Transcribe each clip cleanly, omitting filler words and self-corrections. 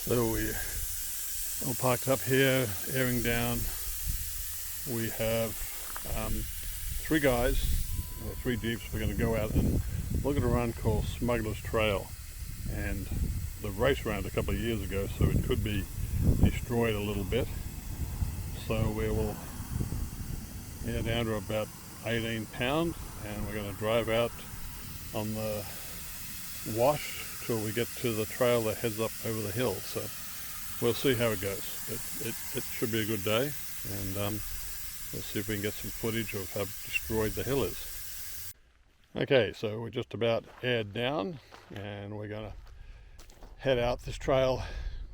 So we all parked up here, airing down. We have three guys, or three jeeps. We're going to go out and look at a run called Smuggler's Trail, and the race ran a couple of years ago, so it could be destroyed a little bit. So we will air down to about 18 pounds, and we're going to drive out on the wash till we get to the trail that heads up over the hill. So we'll see how it goes, but it should be a good day, and we'll see if we can get some footage of how destroyed the hill is. Okay, so we're just about aired down, and we're going to head out. This trail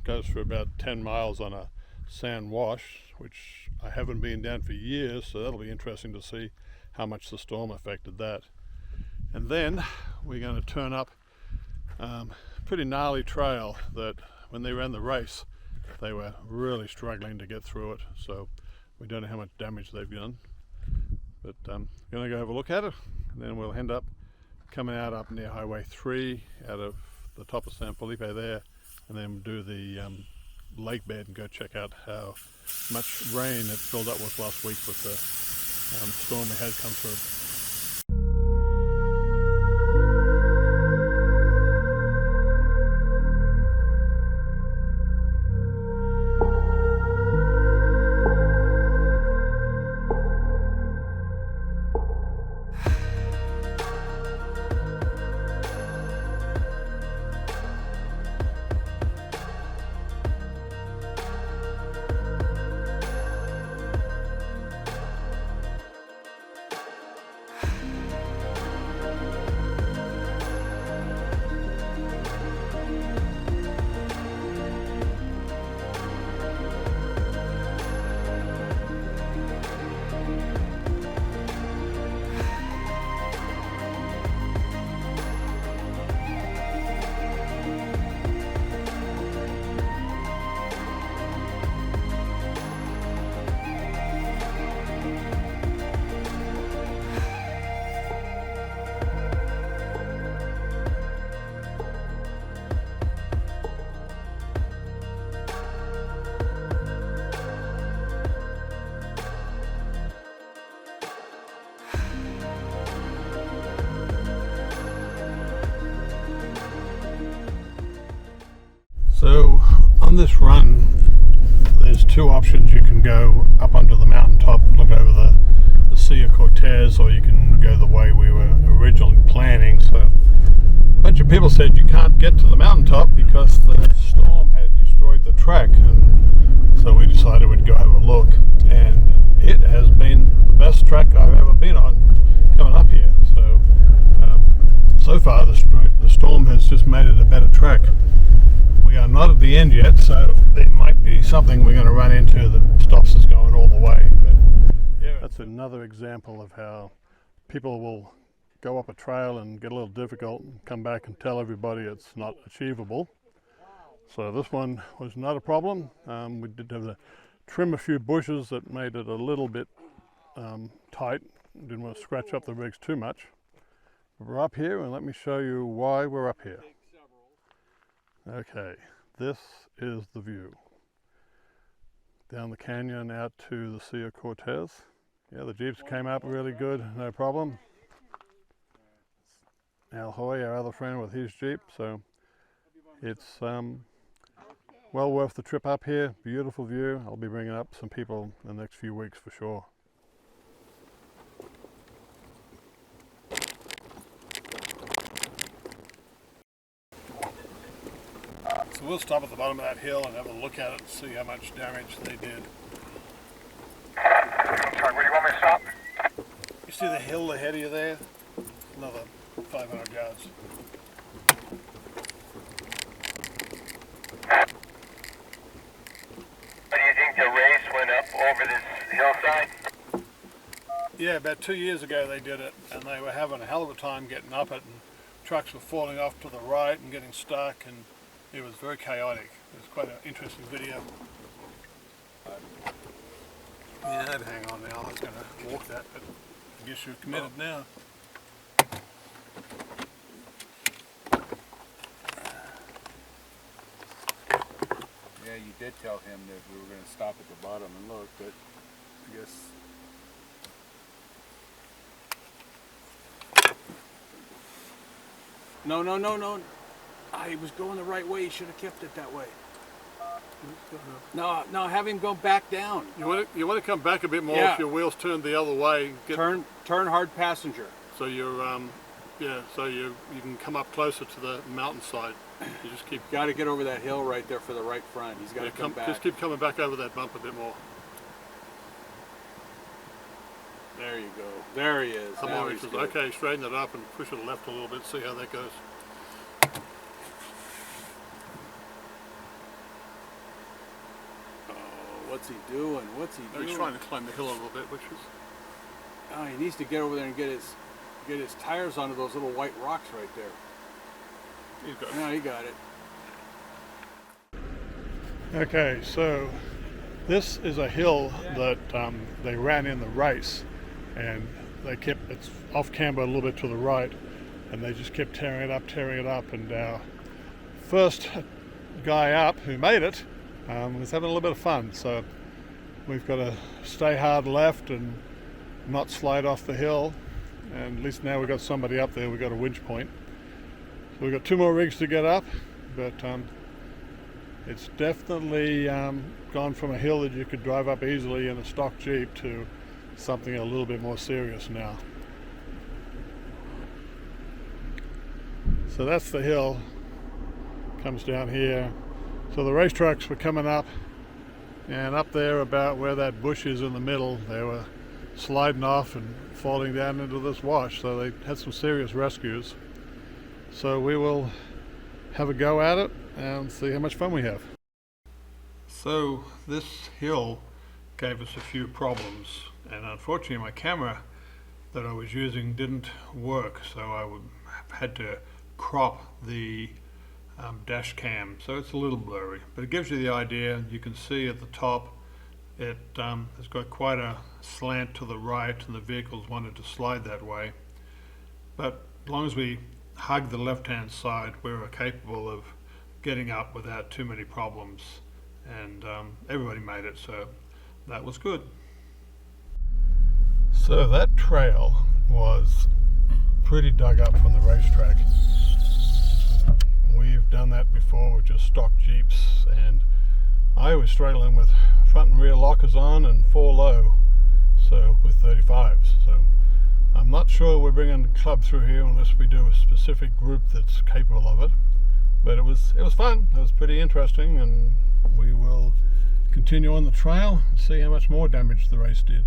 goes for about 10 miles on a sand wash, which I haven't been down for years, so that'll be interesting to see how much the storm affected that. And then we're going to turn up a pretty gnarly trail that when they ran the race they were really struggling to get through it, so we don't know how much damage they've done, but I'm going to go have a look at it, and then we'll end up coming out up near Highway 3 out of the top of San Felipe there, and then do the lake bed and go check out how much rain it filled up with last week with the storm we had come through. So on this run there's two options. You can go up onto the mountaintop and look over the Sea of Cortez, or you can go the way we were originally planning. So a bunch of people said you can't get to the mountaintop because the storm had destroyed the track, and so we decided we'd go have a look, and it has been the best track I've ever been on coming up here. So so far the storm has just made it a better track. We are not at the end yet, so there might be something we're going to run into that stops us going all the way. But yeah, that's another example of how people will go up a trail and get a little difficult and come back and tell everybody it's not achievable. So this one was not a problem. We did have to trim a few bushes that made it a little bit tight. Didn't want to scratch up the rigs too much. We're up here, and let me show you why we're up here. Okay, this is the view down the canyon out to the Sea of Cortez. Yeah, the jeeps came up really good, no problem. Al Hoy, our other friend, with his jeep, so it's well worth the trip up here. Beautiful view. I'll be bringing up some people in the next few weeks for sure. So we'll stop at the bottom of that hill and have a look at it and see how much damage they did. I'm sorry, where do you want me to stop? You see the hill ahead of you there? Another 500 yards. Do you think the race went up over this hillside? Yeah, about 2 years ago they did it, and they were having a hell of a time getting up it, and trucks were falling off to the right and getting stuck, and it was very chaotic. It was quite an interesting video. Yeah, I'd hang on now. I was going to walk that, but I guess you're committed now. Yeah, you did tell him that we were going to stop at the bottom and look, but I guess... No, no, no, no. He was going the right way. He should have kept it that way. No, no, have him go back down. You want to come back a bit more Yeah. if your wheels turn the other way. Turn hard passenger. So you're so you can come up closer to the mountainside. You just keep Got to get over that hill right there for the right front. He's got to come back. Just keep coming back over that bump a bit more. There you go. There he is. Come Now on, he's good. okay, straighten it up and push it left a little bit, see how that goes. Oh, what's he doing? What's he doing? He's trying to climb the hill a little bit, which is... Oh, he needs to get over there and get his tires onto those little white rocks right there. He's got it. Yeah, he got it. Okay, so this is a hill that they ran in the race, and it's off camber a little bit to the right, and they just kept tearing it up, and our first guy up who made it was having a little bit of fun. So we've got to stay hard left and not slide off the hill, and at least now we've got somebody up there. We've got a winch point, so we've got 2 more rigs to get up, but it's definitely gone from a hill that you could drive up easily in a stock Jeep to something a little bit more serious now. So that's the hill, comes down here. So the racetracks were coming up, and up there about where that bush is in the middle, they were sliding off and falling down into this wash, so they had some serious rescues. So we will have a go at it and see how much fun we have. So this hill gave us a few problems, and unfortunately my camera that I was using didn't work, so I had to crop the dash cam, so it's a little blurry, but it gives you the idea. You can see at the top it has got quite a slant to the right, and the vehicles wanted to slide that way, but as long as we hug the left hand side, we were capable of getting up without too many problems, and everybody made it, so that was good. So that trail was pretty dug up from the racetrack. We've done that before with just stock Jeeps, and I was struggling with front and rear lockers on and 4 low, so with 35s. So I'm not sure we're bringing the club through here unless we do a specific group that's capable of it. But it was fun. It was pretty interesting, and we will continue on the trail and see how much more damage the race did.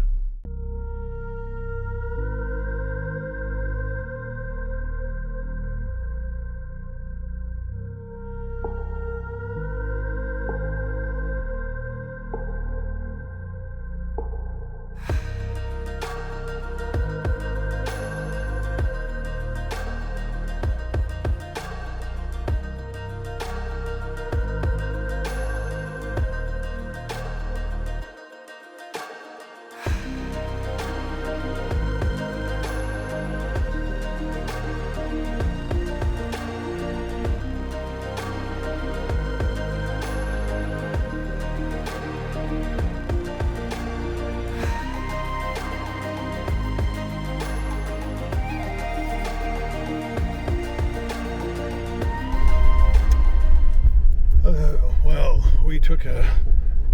We took a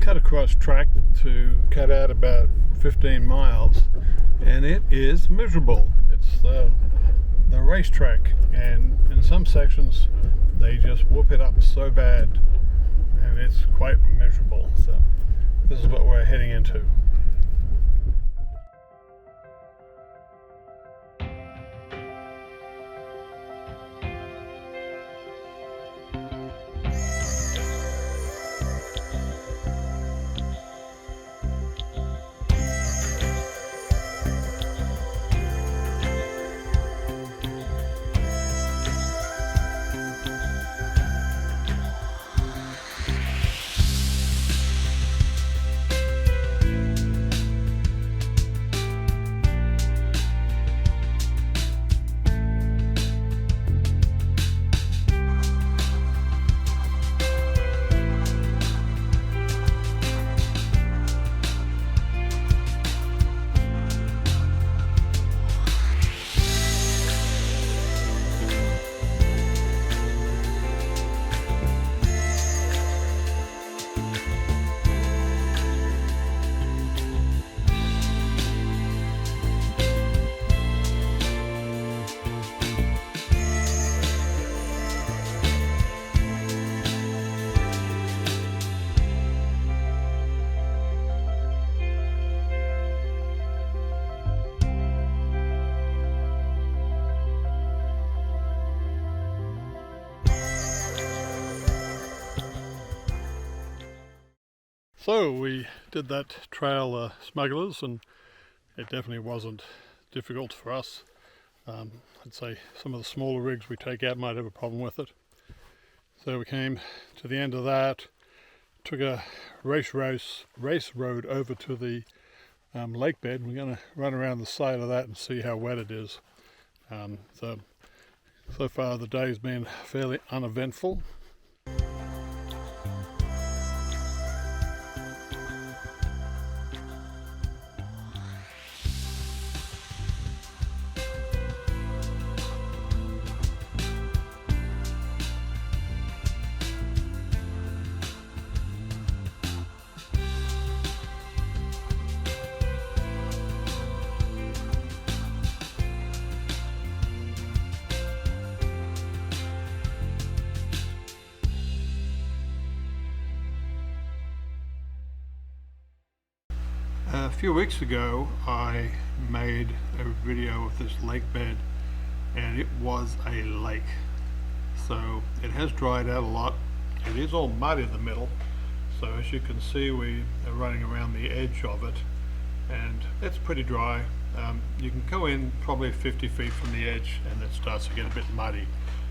cut across track to cut out about 15 miles, and it is miserable. It's the racetrack, and in some sections they just whoop it up so bad, and it's quite miserable. So this is what we're heading into. So we did that trail, smugglers, and it definitely wasn't difficult for us. I'd say some of the smaller rigs we take out might have a problem with it. So we came to the end of that, took a race road over to the lake bed. We're going to run around the side of that and see how wet it is. So far the day's been fairly uneventful. A few weeks ago I made a video of this lake bed, and it was a lake. So it has dried out a lot. It is all mud in the middle, so as you can see we are running around the edge of it, and it's pretty dry. You can go in probably 50 feet from the edge and it starts to get a bit muddy,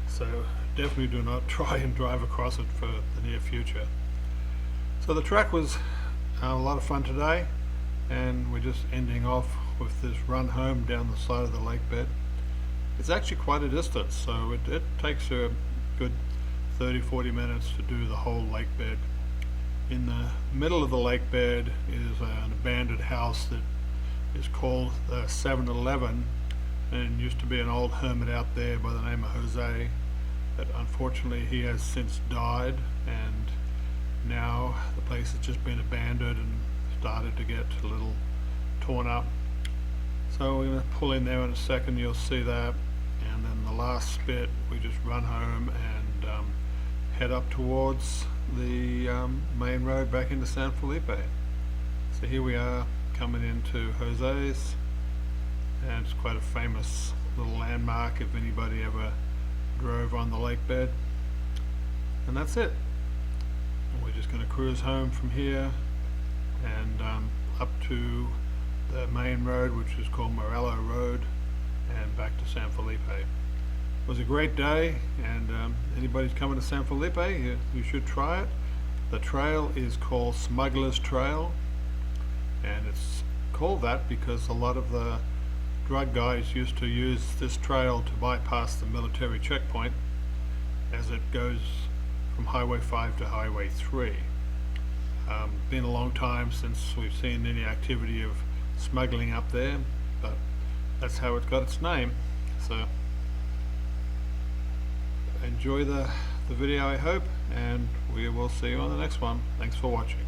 so definitely do not try and drive across it for the near future. So the track was a lot of fun today, and we're just ending off with this run home down the side of the lake bed. It's actually quite a distance, so it takes a good 30-40 minutes to do the whole lake bed. In the middle of the lake bed is an abandoned house that is called the 7-Eleven, and used to be an old hermit out there by the name of Jose, but unfortunately he has since died, and now the place has just been abandoned and started to get a little torn up. So we're going to pull in there in a second, you'll see that, and then the last bit we just run home and head up towards the main road back into San Felipe. So here we are coming into Jose's, and it's quite a famous little landmark if anybody ever drove on the lake bed. And that's it. We're just going to cruise home from here and up to the main road, which is called Morello Road, and back to San Felipe. It was a great day, and anybody's coming to San Felipe, you should try it. The trail is called Smuggler's Trail, and it's called that because a lot of the drug guys used to use this trail to bypass the military checkpoint as it goes from Highway 5 to Highway 3. Been a long time since we've seen any activity of smuggling up there, but that's how it got its name. So enjoy the video, I hope, and we will see you on the next one. Thanks for watching.